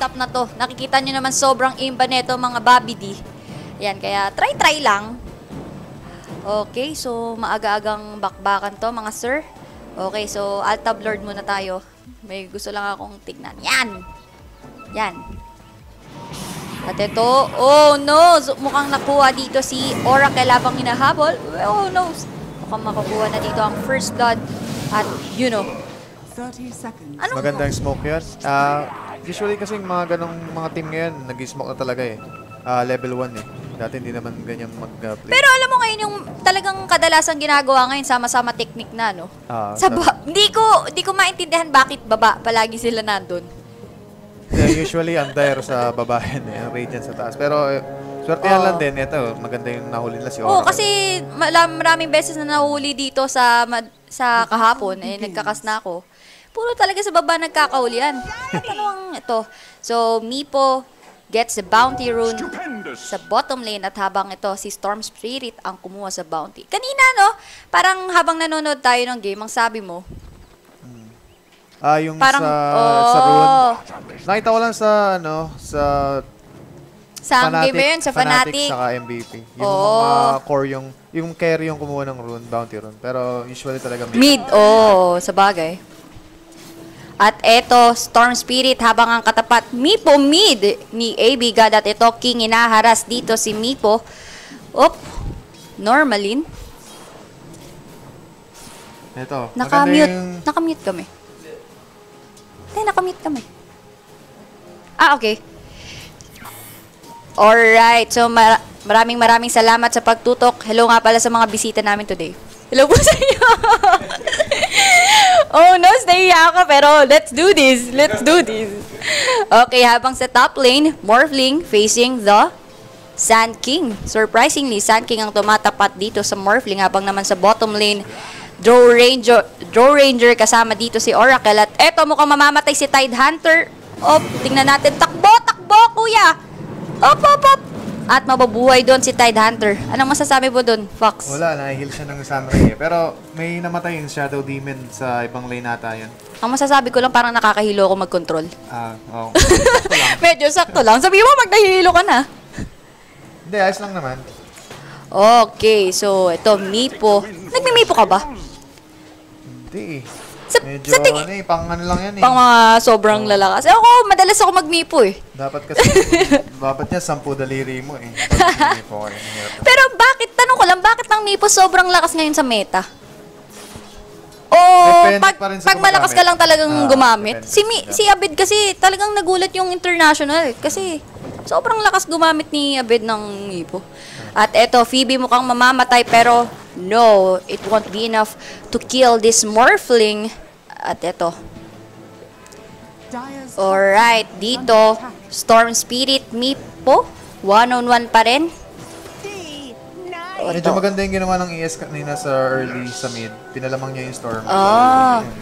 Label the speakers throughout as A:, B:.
A: setup na to. Nakikita nyo naman sobrang imba neto mga babidi. Yan, kaya try lang. Okay, so maaga-agang bakbakan to mga sir. Okay, so Altab Lord muna tayo. May gusto lang akong tignan. Yan! Yan. At ito, oh no! Mukhang nakuha dito si Oracle habang hinahabol. Oh no! Mukhang makukuha na dito ang first blood. At, you know.
B: 30 seconds.
C: Magandang smoke yun. Usually kasi mga ganong mga team ngayon, nag-smoke na talaga eh. Level 1 eh. Dati hindi naman ganyan mag-play.
A: Pero alam mo ngayon yung talagang kadalasan ginagawa ngayon, sama-sama technique na, no? Hindi ko maintindihan bakit baba palagi sila nandun.
C: Usually, under sa baba yan eh. Ang radiant sa taas. Pero, swerte lang din. Ito, maganda yung nahuli nila si Oracle.
A: Oo, kasi maraming beses na nahuli dito sa kahapon. Eh, nagkakas na ako. Puro talaga sa baba nagkakaulian. Ano ang ito? So, Meepo gets the bounty rune sa bottom lane at habang ito si Storm Spirit ang kumuha sa bounty. Kanina, no? Parang habang nanonood tayo ng game, ang sabi mo,
C: yung
A: parang,
C: sa rune. Nakita ko lang sa,
A: sa game ba yun? Sa Fnatic?
C: Saka MVP. Yung mga core yung carry yung kumuha ng rune, bounty rune. Pero usually talaga
A: mid. Sa bagay. At eto, Storm Spirit habang ang katapat Meepo mid ni AB God at ito King inaharas dito si Meepo. Normalin.
C: Ito.
A: Nakamute kami. Nakamute kami. Okay. Alright. So, maraming salamat sa pagtutok. Hello nga pala sa mga bisita namin today. Hello po sa inyo. Stay ako pero let's do this. Okay, habang sa top lane, Morphling facing the Sand King. Surprisingly, Sand King ang tumatapat dito sa Morphling habang naman sa bottom lane, Draw Ranger kasama dito si Oracle. At eto, mukhang mamamatay si Tide Hunter. Tingnan natin. Takbo, kuya. Op. At mababuhay doon si Tide Hunter. Anong masasabi mo doon, Fox?
C: Wala, na-heal siya ng Samurai eh. Pero may namatay yung Shadow Demon sa ibang lane nata yun.
A: Ang masasabi ko lang, parang nakakahilo ako mag-control.
C: Oo.
A: Medyo sakto lang. Sabi mo, nahihilo ka na.
C: Hindi, ayos lang naman.
A: Okay, so ito, Meepo. Nagmi-Meepo ka ba?
C: Hindi. Medyo,
A: sa tingin,
C: pang ano lang yan eh.
A: Pang mga sobrang lalakas. Madalas ako mag-Meepo eh.
C: Dapat kasi, dapat niya 10 daliri mo eh.
A: Pero tanong ko lang, bakit ng Meepo sobrang lakas ngayon sa meta? Pag malakas ka lang talagang gumamit. Si Abed kasi talagang nagulat yung international. Kasi sobrang lakas gumamit ni Abed ng Meepo. At eto, Phoebe mukhang mamamatay pero no, it won't be enough to kill this Morphling. At eto. Alright, dito, Storm Spirit, Meepo. 1-on-1 pa rin.
C: Medyo maganda yung ginawa ng ES kanina sa early sa mid. Pinalamang niya yung Storm.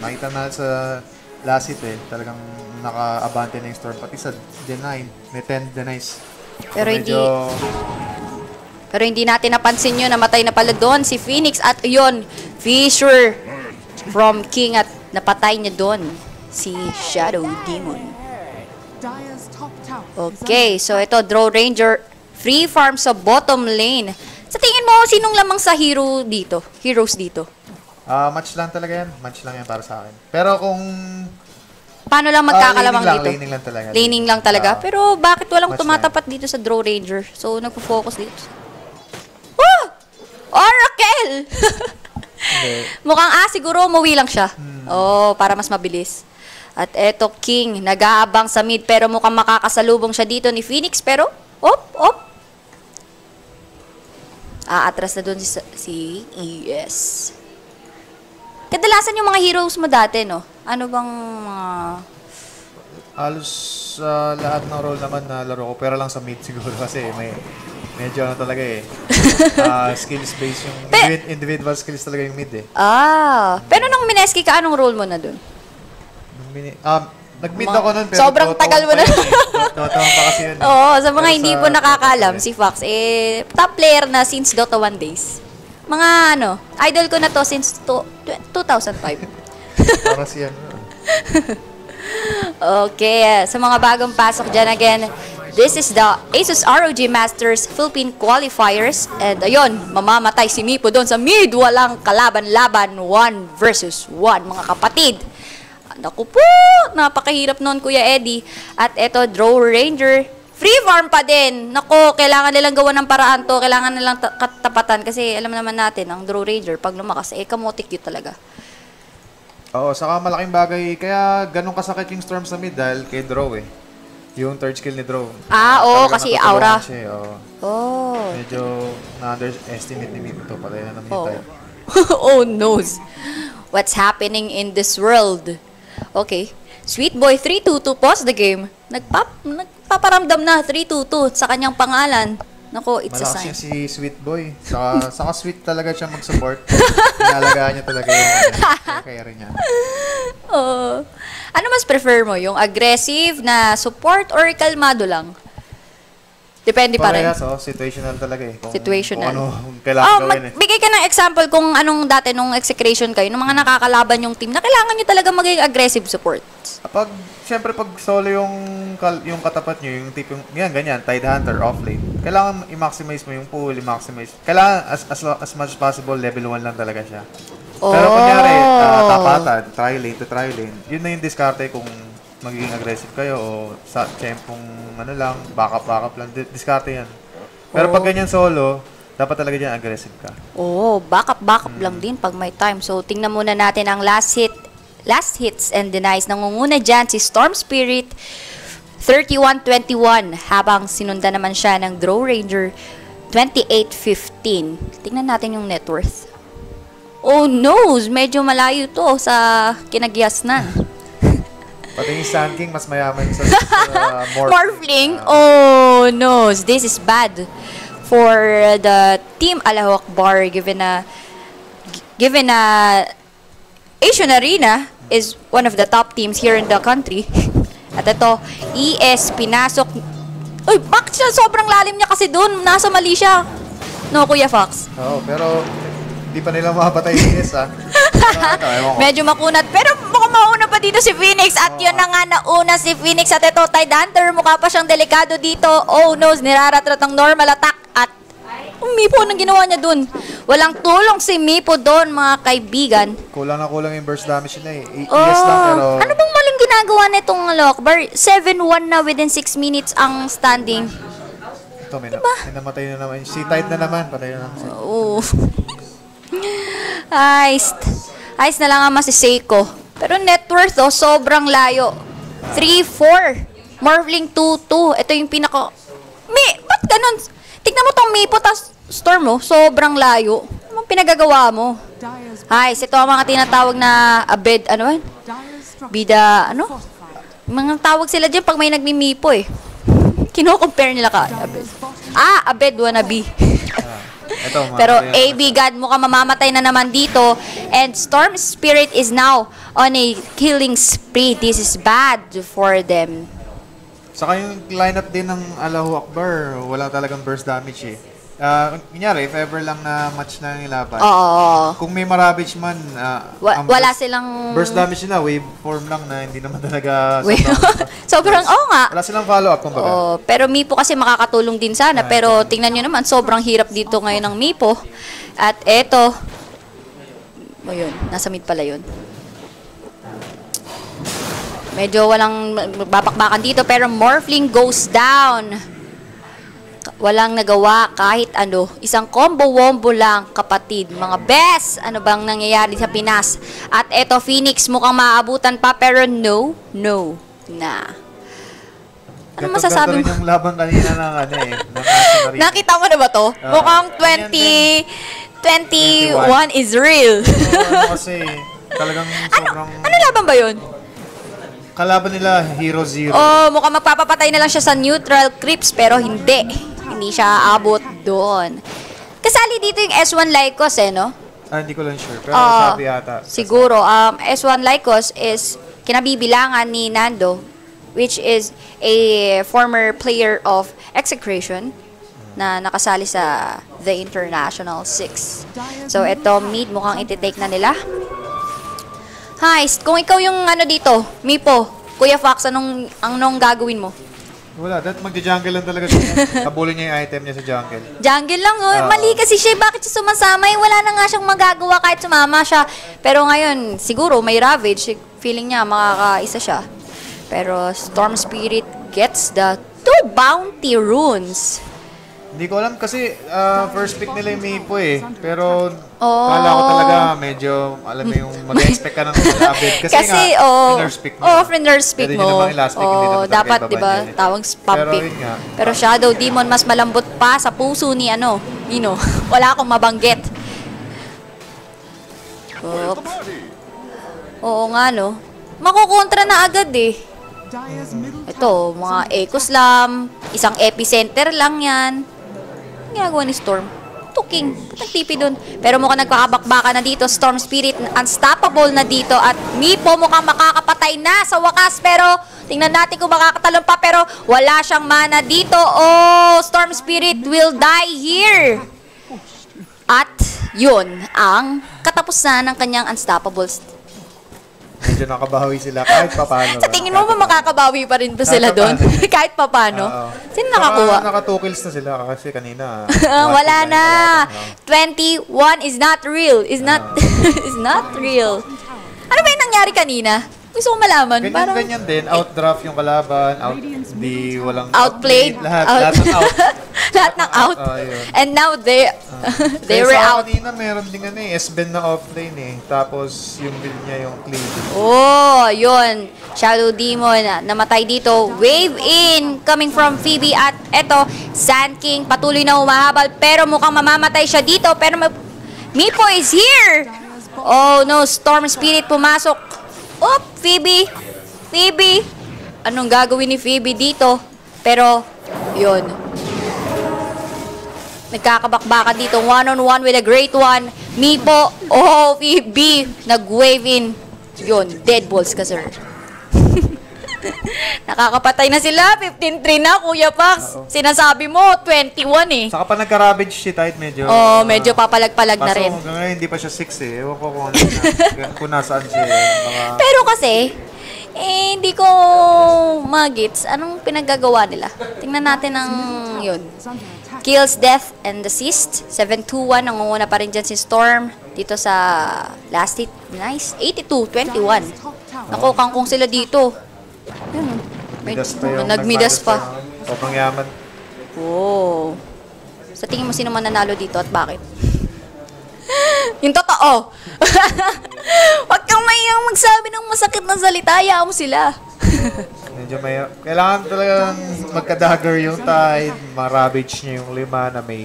C: Makita na sa last hit eh. Talagang naka-abante na yung Storm. Pati sa deny, may 10 denies.
A: Pero hindi natin napansin yun. Namatay na pala doon si Phoenix. At yun, Fissure from King at napatay niya doon si Shadow Demon. Okay, so ito, Draw Ranger, free farm sa bottom lane. Sa tingin mo, sinong lamang sa heroes dito?
C: Match lang talaga yan. Match lang yan para sa akin. Pero kung...
A: Paano lang magkakalamang dito?
C: Laning lang talaga.
A: Laning lang talaga. Pero bakit walang tumatapat dito sa Draw Ranger? So, nagpo-focus dito. Oracle! Mukhang siguro umuwi lang siya. Para mas mabilis. At eto, King, nag-aabang sa mid pero mukhang makakasalubong siya dito ni Phoenix. Pero, atras na doon si ES. Kadalasan yung mga heroes mo dati, no? Ano bang mga...
C: Halos lahat ng role naman na laro ko, pero lang sa mid siguro kasi medyo talaga eh. Skills based yung individual skills talaga yung mid eh.
A: Pero nung Mineski ka, anong role mo na dun?
C: Nag-mid ako nun pero
A: sobrang tagal mo na.
C: Totoo pa kasi yun.
A: Sa mga hindi po nakakaalam, si Fox, top player na since Dota 1 days. Mga idol ko na to since 2005.
C: Para siya.
A: Okay, sa mga bagong pasok dyan again, this is the Asus ROG Masters Philippine Qualifiers. And ayun, mamamatay si Mipo doon sa mid. Walang kalaban-laban, 1 versus 1, mga kapatid. Naku po, napakahirap noon, Kuya Eddie. At eto, Draw Ranger. Free farm pa din. Naku, kailangan nilang gawa ng paraan to. Kailangan nilang katapatan. Kasi alam naman natin, ang Draw Ranger, pag lumakas, kamotik yun talaga.
C: Oo, saka malaking bagay. Kaya ganun kasakit yung storm sa mid dahil kay Draw eh. Yung third skill ni Draw.
A: Oo,
C: Talagang
A: kasi
C: natutulungan
A: aura.
C: siya, oo.
A: Oh.
C: Medyo na-underestimate ni Mito. Patay na naman
A: Oh.
C: tayo.
A: Oh, noes. What's happening in this world? Okay. Sweet Boy 322 pause the game. Nagpaparamdam na 322 sa kanyang pangalan. Nako, it's a
C: Malakas
A: sign.
C: niya si Sweet Boy. Saka sweet talaga siya mag-support. Inalagaan niya talaga yung carry niya.
A: Oh. Ano mas prefer mo? Yung aggressive na support or kalmado lang? Depende pa rin.
C: Parehas, situational talaga eh.
A: Situational.
C: Kung ano kailangan gawin eh.
A: Bigay ka ng example kung anong dati nung execution kayo, nung mga nakakalaban yung team, na kailangan nyo talaga maging aggressive support.
C: Siyempre pag solo yung katapat nyo, yung tipong, ganyan, Tide Hunter, offlane, kailangan i-maximize mo yung pool, i-maximize. Kailangan as much as possible, level 1 lang talaga siya. Pero kunyari, tapatan, tri-lane to tri-lane, yun na yung diskarte kung magiging aggressive kayo o sa tempong backup lang, diskarte yan. Pero pag ganyan solo, dapat talaga dyan aggressive ka.
A: Backup lang din pag may time. So, tingnan muna natin ang last hits and denies. Nangunguna dyan si Storm Spirit, 31-21, habang sinundan naman siya ng Draw Ranger, 28-15. Tingnan natin yung net worth. Oh no, medyo malayo to sa kinagyasnan.
C: Pati yung Sand King, mas mayaman sa
A: Morphling. Oh no, this is bad for the team Allahu Akbar, given na Asian Arena is one of the top teams here in the country. At ito, ES pinasok. Uy, bakit siya sobrang lalim niya kasi doon? Nasa mali siya. No, Kuya Fox.
C: Oo, pero hindi pa nila mapatay yung ES, ha?
A: Medyo makunat. Pero mukhang mauna pa dito si Phoenix. At yun na nga, nauna si Phoenix. At ito, Tide Hunter. Mukha pa siyang delikado dito. Oh no, niraratrat ng normal attack. At Mipo, anong ginawa niya dun? Walang tulong si Mipo doon, mga kaibigan.
C: Kulang na kulang yung burst damage nila eh. ES lang, pero
A: Ano bang maling ginagawa nitong Lockbar? 7-1 na within 6 minutes ang standing.
C: ito, may namatay na naman. Si Tide na naman, patay na naman.
A: Oo. Ayos na lang ang Seiko. Pero net worth, sobrang layo. 3-4. Morphling 2-2. Ito yung pinaka... Ba't ganun? Tignan mo tong Mipo, tas Storm, sobrang layo. Anong pinagagawa mo? Ito ang mga tinatawag na abed, bida, mga tawag sila dyan pag may nagmimipo eh. Kino-compare nila ka, abed. Abed wannabe. Pero AB God, mukhang mamamatay na naman dito. And Storm Spirit is now on a killing spree. This is bad for them.
C: Saka yung lineup din ng Allahu Akbar, wala talagang burst damage eh. Kunyari, if ever lang na match na yung laban. Kung may Maravage man,
A: wala silang...
C: burst damage nila, waveform lang na hindi naman talaga
A: sobrang, nga.
C: Wala silang follow-up, kumbaga.
A: Pero Mipo kasi makakatulong din sana. Pero tingnan nyo naman, sobrang hirap dito ngayon ng Mipo. At eto, yun, nasa mid pala yun. Medyo walang babakbakan dito, pero Morphling goes down. Walang nagawa kahit ano. Isang combo-wombo lang, kapatid. Mga best! Ano bang nangyayari sa Pinas? At eto, Phoenix mukhang maabutan pa, pero no. Ano masasabi mo?
C: Ito yung laban kanina ng
A: Nakita mo na ba to? Mukhang 2021 is real.
C: Kasi talagang sobrang...
A: Ano laban ba yun?
C: Kalaban nila, Hero Zero.
A: Mukhang magpapapatay na lang siya sa neutral creeps, pero hindi. Hindi siya abot doon. Kasali dito yung S1 Lycos no?
C: Hindi ko lang sure, pero sabi yata.
A: Siguro, S1 Lycos is kinabibilangan ni Nando, which is a former player of Execration na nakasali sa The International 6. So, ito, mid, mukhang iti-take na nila. Kung ikaw yung dito, Mipo, Kuya Fox, anong gagawin mo?
C: Wala, dahil magja-jungle lang talaga siya. Habulin niya yung item niya sa jungle.
A: Jungle lang, oh. Mali kasi siya. Bakit siya sumasama? Wala na nga siyang magagawa kahit sumama siya. Pero ngayon, siguro may Ravage. Feeling niya makakaisa siya. Pero Storm Spirit gets the 2 bounty runes.
C: Hindi ko alam kasi first pick nila yung Mipo eh. Pero kala ko talaga medyo, alam mo yung mag-expect ka ng Abed. Kasi nga, nurse pick mo.
A: Nurse pick mo. Dapat, di ba, tawag spam pick. Pero Shadow Demon mas malambot pa sa puso ni Nino. Wala akong mabanggit. Oo nga, no? Makukontra na agad eh. Ito, mga Echo Slam, isang epicenter lang yan. Ang ginagawa ni Storm? Tuking, nagtipi dun. Pero mukhang nagkakabakbaka na dito. Storm Spirit, unstoppable na dito. At Mipo mukhang makakapatay na sa wakas. Pero tingnan natin kung makakatalon pa. Pero wala siyang mana dito. Oh, Storm Spirit will die here. At yun ang katapusan ng kanyang unstoppable.
C: Medyo nakabawi sila kahit papano.
A: Sa tingin mo ba makakabawi pa rin ba sila doon? Kahit papano? Sino nakakuha?
C: Naka 2 kills na sila kasi kanina.
A: Wala na. 21 is not real. Is not is not real. Ano ba yung nangyari kanina? Gusto ko malaman.
C: Ganyan din. Outdraft yung kalaban. Walang
A: outplayed.
C: Lahat ng out.
A: Lahat ng out. And now they were out.
C: Kanina meron din S-Ben na offlane eh. Tapos yung build niya yung cleave.
A: Oh, yun. Shadow Demon namatay dito. Wave in coming from Phoebe. At eto, Sand King patuloy na humahabal. Pero mukhang mamamatay siya dito. Pero Mipo is here. Oh no, Storm Spirit pumasok. Oh, Phoebe! Phoebe! Anong gagawin ni Phoebe dito? Pero, yun. Nagkakabakbaka dito. One-on-one with a great one. Mipo. Oh, Phoebe! Nag-wave in. Yun, dead balls ka, sir. Nakakapatay na sila. 15-3 na, Kuya Pax. Sinasabi mo, 21 eh.
C: Saka pa nagka-ravage si Tide medyo.
A: Oh, medyo papalag-palag na rin.
C: Paso ngayon, hindi pa siya 6 eh. Ewan ko kung nasaan siya.
A: Pero kasi, hindi ko magits. Anong pinaggagawa nila? Tingnan natin ang yun. Kills, death, and assist. 7-2-1. Nangunguna pa rin dyan si Storm. Dito sa last hit. Nice. 82-21. Naku, kangkong sila dito. Yun. Nagmidas pa.
C: Sobrang yaman.
A: Oh. Sa tingin mo, sino man nanalo dito at bakit? Yung totoo. Huwag kang mayang magsabi ng masakit na salita. Hayaan mo sila.
C: Medyo may... Kailangan talagang magka-dagger yung Tide. Ma-ravage niya yung 5 na may...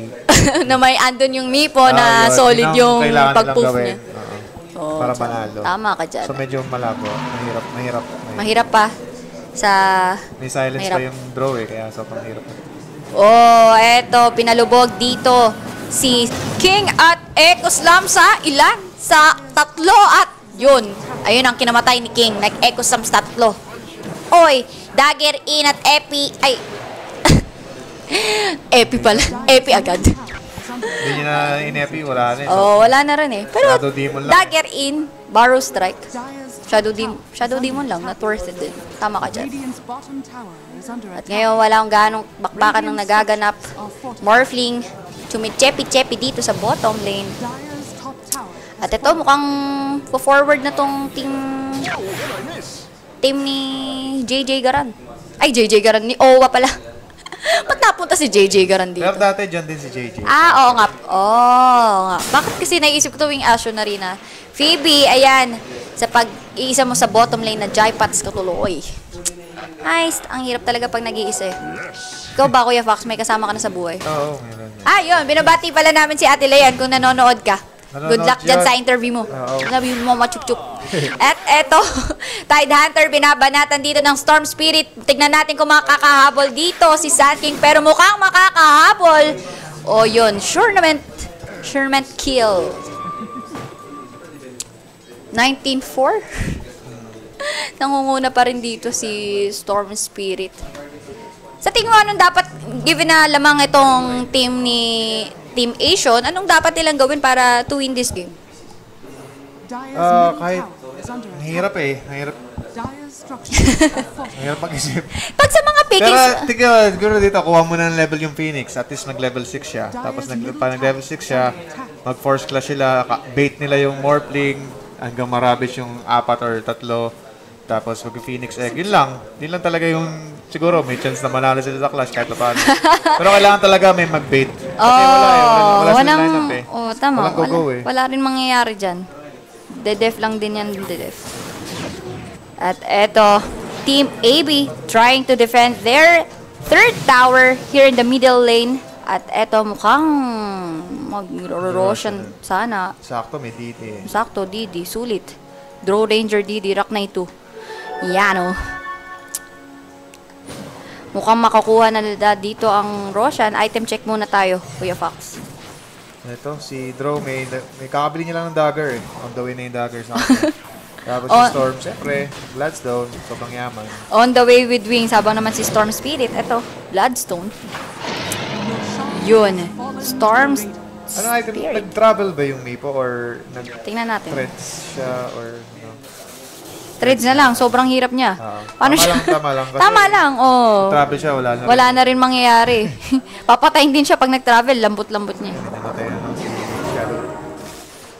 A: na may andon yung Mipo na solid yung pag-poof niya.
C: Para manalo.
A: Tama ka dyan.
C: So medyo malabo. Mahirap.
A: Mahirap pa.
C: May silence pa yung draw eh. Kaya sobrang hirap.
A: Oh, eto. Pinalubog dito si King at Echo Slam sa ilan? Sa 3 at yun. Ayun ang kinamatay ni King. Echo Slam sa 3. Oy, dagger in at Epi. Ay. Epi pala. Epi agad.
C: Hindi niya na in-epi. Wala na eh.
A: Oh, wala na rin eh. Pero
C: Shadow Demon lang.
A: dagger in, Barrow Strike. Shadow Demon lang. Not worth it din. Tama ka dyan. At ngayon, wala akong ganong bakbakan ng nagaganap. Morphling. Tumitsepi-tsepi dito sa bottom lane. At ito, mukhang forward na tong team ni JJ Garan. Ay, JJ Garan. Ni Owa pala. Ba't napunta si JJ Garan dito?
C: Pero dati dyan din si JJ.
A: Oo nga. Oo nga. Bakit kasi naisip ko tuwing Asho na rin na Phoebe, ayan. Sa pag-iisa mo sa bottom lane na Jaipads katuloy. Nice. Ang hirap talaga pag nag-iisa eh. Ikaw ba, Kuya Fox? May kasama ka na sa buhay?
C: Oo, meron.
A: Yun. Binabati pala namin si Ate Leyan kung nanonood ka. Good luck dyan sa interview mo. Sabi mo, machuk-chuk. At eto, Tide Hunter, binabanatan dito ng Storm Spirit. Tignan natin kung makakahabol dito si Sand King. Pero mukhang makakahabol. O yun, Surement kill. 19-4. Nangunguna pa rin dito si Storm Spirit. Sa tingin mo, anong dapat, given na lamang itong Team Asian, anong dapat nilang gawin para to win this game?
C: Kahit, mahirap eh. Mahirap.
B: Dire's structures are
C: Ang hirap mag-isip.
A: Pag sa mga
C: Pero,
A: pickings,
C: siguro dito, kuha mo na ng level yung Phoenix. At least nag-level 6 siya. Tapos nag-level 6 siya, mag-force clash sila, bait nila yung Morphling, hanggang marabis yung 4 or 3. Tapos mag-Phoenix Egg. Yun lang. Yun lang talaga yung, siguro, may chance na manalo sila sa clash kahit pa paano. Pero kailangan talaga may mag-bait. Kasi wala eh. Wala silang lineup eh.
A: Tama.
C: Walang go-go eh.
A: Wala rin mangyayari dyan. Dedef lang din yan, Dedef. At eto, Team AB trying to defend their third tower here in the middle lane. At eto, mukhang mag-roshan sana.
C: Sakto, may DD eh.
A: Sakto, DD. Sulit. Draw Ranger DD, Rock Knight 2. Yan o. Mukhang makakuha na nila dito ang Roshan. Item check muna tayo, Kuya Fox.
C: Ito, si Draw, may kakabili niya lang ng dagger eh. On the way na yung dagger sa akin. Tapos si Storm, siyempre, Bloodstone, sobrang yaman.
A: On the way with wings, habang naman si Storm Spirit. Ito, Bloodstone. Yun. Storm
C: Ano item,
A: Spirit.
C: nag-travel ba yung Mipo or
A: Tingnan natin.
C: nag-threads siya or no?
A: Threads na lang, sobrang hirap niya. Paano siya?
C: Tama lang. Kasi
A: Tama lang, oh.
C: travel siya, wala na.
A: Wala na rin mangyayari. Papatayin din siya pag nag-travel, lambot-lambot niya.
C: Namatay na si Shadow.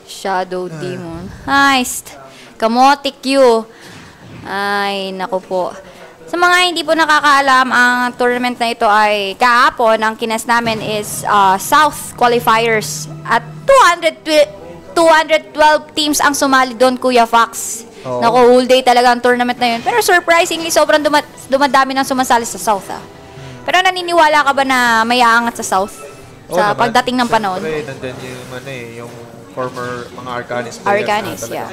A: Shadow Demon. Nice. Kamote Q. Ay, naku po. Sa mga hindi po nakakaalam, ang tournament na ito ay kahapon, ang kinas namin is South Qualifiers. At 212 teams ang sumali doon, Kuya Fox.
C: Oo.
A: Naku, whole day talaga ang tournament na yun. Pero surprisingly, sobrang dumadami ng sumasali sa South. Pero naniniwala ka ba na may aangat sa South? Sa
C: naman.
A: pagdating ng panahon?
C: Siyempre, nandun yung former mga Arcanis players.
A: Arcanis,
C: na talaga.
A: yeah.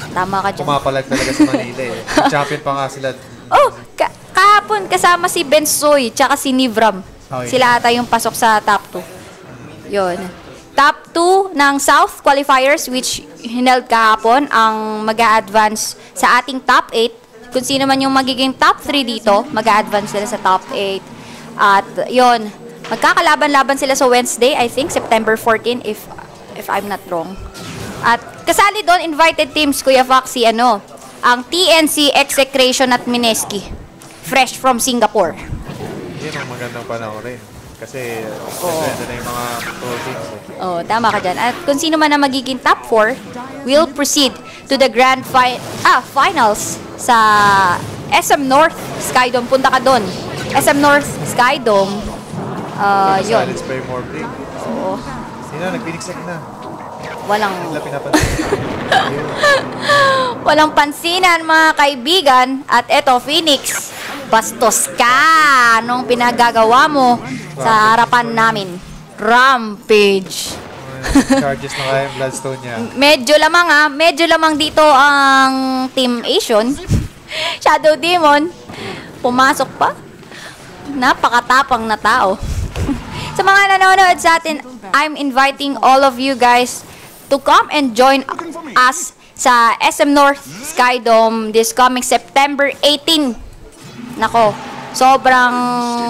A: Tama ka dyan.
C: Pumapalag talaga sa Manila eh. Champion pa nga sila.
A: Oh, kahapon kasama si Bensoy tsaka si Nivram.
C: Okay.
A: Sila ata yung pasok sa top 2. Yun. Top 2 ng South Qualifiers which hineld kahapon ang mag-a-advance sa ating top 8. Kung sino man yung magiging top 3 dito, mag-a-advance sila sa top 8. At yun, magkakalaban-laban sila sa Wednesday, I think, September 14 if I'm not wrong. At kasali doon, invited teams, Kuya Foxy, ang TNC, Execration at Mineski. Fresh from Singapore.
C: Yun ang magandang panahon rin. Kasi, ganda na yung mga pro teams eh.
A: Oh, tama ka dyan. At kung sino man ang magiging top 4, will proceed to the grand finals sa SM North Skydome. Punta ka doon. SM North Skydome. Yun.
C: Silence pa yung Morphling.
A: Oo.
C: Sino, nag-Phoenix Egg na.
A: Walang
C: Sila pinapansin.
A: Walang pansinan mga kaibigan. At eto, Phoenix, bastos ka nung pinagagawa mo sa harapan namin. Rampage.
C: Charges na kaya yung Bloodstone niya.
A: Medyo lamang dito ang Team Asian. Shadow Demon, pumasok pa. Napakatapang na tao. Sa mga nanonood sa atin, I'm inviting all of you guys to come and join us sa SM North Skydome this coming September 18. Nako, sobrang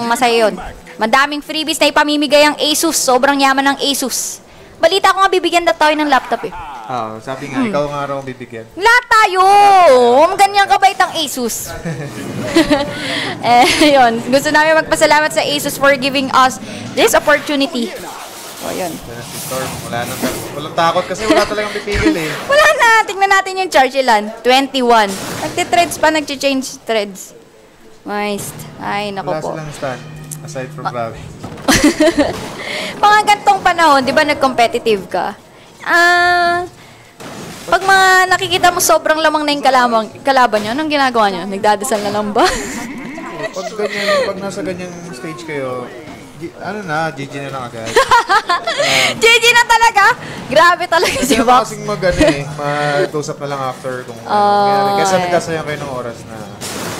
A: masaya yun. Madaming freebies na ipamimigay ang Asus. Sobrang yaman ng Asus. Balita ko nga bibigyan na tayo ng laptop eh.
C: Sabi nga, ikaw nga raw bibigyan.
A: Lahat tayo! Ganyan kabait ang Asus. Yun. Gusto namin magpasalamat sa Asus for giving us this opportunity. O, yun.
C: Si Storm, walang takot kasi wala talagang pipigil eh.
A: Wala na. Tingnan natin yung charge ilan. 21. Nagti-threads pa, nag-change threads. Nice. Ay, nako
C: Wala
A: po.
C: silang stand, aside from Ravi.
A: Mga gantong panahon, di ba nag-competitive ka? Pag mga nakikita mo sobrang lamang na yung kalaban nyo, anong ginagawa nyo? Nagdadasal na lang ba?
C: Pag nasa ganyang stage kayo, GG na lang agad.
A: GG na talaga? Grabe talaga si
C: Kasi
A: Box.
C: kasing mag-usap na lang after kung ano nangyari. Kasi nagkasayang kayo ng oras na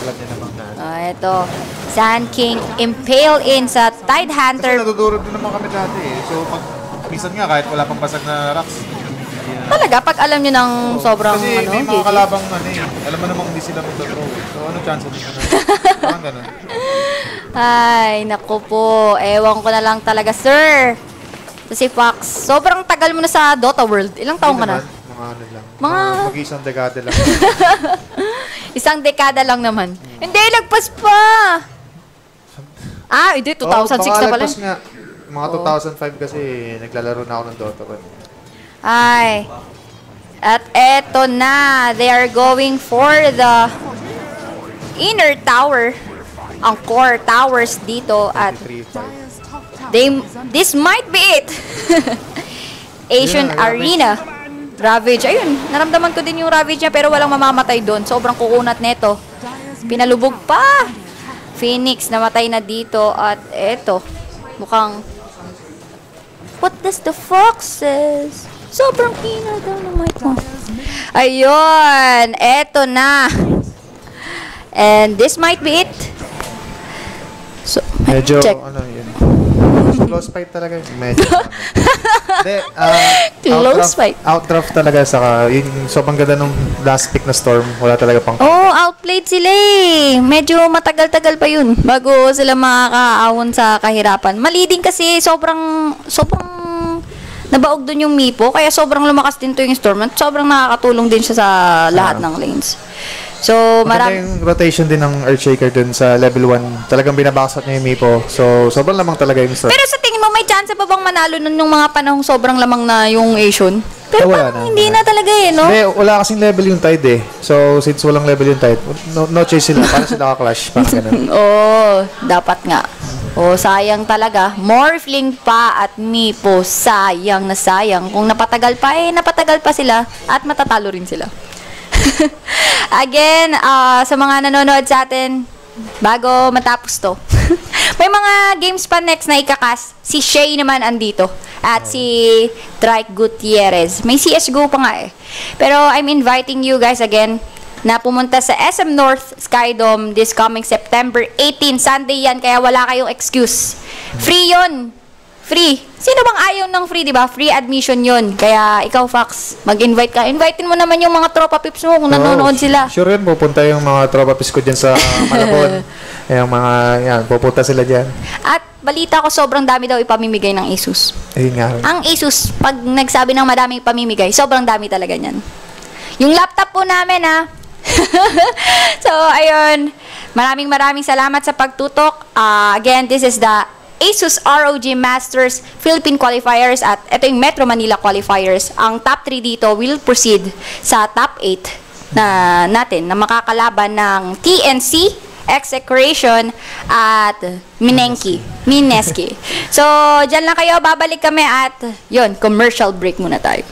C: alam niya namang na.
A: Ito. Sand King impale in sa Tide
C: Kasi
A: Hunter.
C: natuturo din naman kami dati eh. So, minsan nga kahit wala pang basag na rocks.
A: Talaga, pag alam nyo ng sobrang
C: Kasi may mga
A: GG.
C: kalabang alam mo namang hindi sila magdodraw eh. So, ano chance din na? Parang ganun.
A: Ay, naku po. Ewan ko na lang talaga, sir. So, si Fox, sobrang tagal mo na sa Dota World. Ilang taong ka na?
C: Mga ano lang.
A: Mga-
C: Mag-isang dekada lang.
A: Isang dekada lang naman. Hindi, lagpas pa! Hindi, 2006 na pala.
C: Baka nga. Mga 2005 kasi naglalaro na ako ng Dota.
A: Ay. At eto na. They are going for the inner tower. Ang core towers dito. At
C: 3-5.
B: Dire's top tower
A: this might be it. Asian
C: Yeah,
A: Arena. Ravage. Ayun, naramdaman ko din yung Ravage niya pero walang mamamatay doon. Sobrang kukunat neto. Pinalubog pa. Phoenix namatay na dito at eto. Mukhang what does the fox says? Sobrang hina daw ng mic mo. Ayun, eto na. And this might be it. So,
C: Medyo,
A: check.
C: ano yun. Close fight talaga. Medyo. Hindi,
A: Close fight.
C: Outdraft talaga. Saka, yun, sobrang ganda nung last pick na Storm. Wala talaga pang...
A: Oh, outplayed sila eh. Medyo matagal-tagal pa yun bago sila makakaawon sa kahirapan. Mali din kasi sobrang nabaog dun yung Mipo. Kaya sobrang lumakas din to yung Storm. At sobrang nakakatulong din siya sa lahat ng lanes. So,
C: Maganda yung rotation din ng Earthshaker dun sa level 1. Talagang binabakasat niya yung Mipo. So, sobrang lamang talaga yung Storm.
A: pero sa tingin mo, may chance pa bang manalo nun yung mga panahong sobrang lamang na yung Asian? Pero
C: Wala
A: parang
C: na.
A: hindi na talaga eh, no?
C: Hindi, wala kasing level yung Tide eh. So, since walang level yung Tide, no chase sila. Parang sila ka-clash. Parang ganun.
A: Oo, dapat nga. Sayang talaga. Morphling pa at Mipo, sayang na sayang. Kung napatagal pa sila at matatalo rin sila. Again, sa mga nanonood sa atin, bago matapos to, may mga games pa next na ikakas. Si Shay naman andito. At si Trike Gutierrez. May CSGO pa nga eh. Pero I'm inviting you guys again na pumunta sa SM North Skydome this coming September 18. Sunday yan, kaya wala kayong excuse. Free yon. Free. Sino bang ayaw ng free, di ba? Free admission yon. Kaya ikaw, Fox, mag-invite ka. Invitein mo naman yung mga tropa pips mo kung nanonood sila.
C: Sure yun, pupunta yung mga tropa pips ko dyan sa Malabon. Yung mga, yan, pupunta sila dyan.
A: At balita ko, sobrang dami daw ipamimigay ng Asus.
C: Ayun nga.
A: Ang Asus, pag nagsabi ng madaming pamimigay, sobrang dami talaga niyan. Yung laptop po namin, ha? So, ayun. Maraming salamat sa pagtutok. Again, this is the Asus ROG Masters Philippine Qualifiers at ito yung Metro Manila Qualifiers. Ang top 3 dito will proceed sa top 8 natin na makakalaban ng TNC, Execration at Mineski. So, dyan lang kayo. Babalik kami at yun, commercial break muna tayo.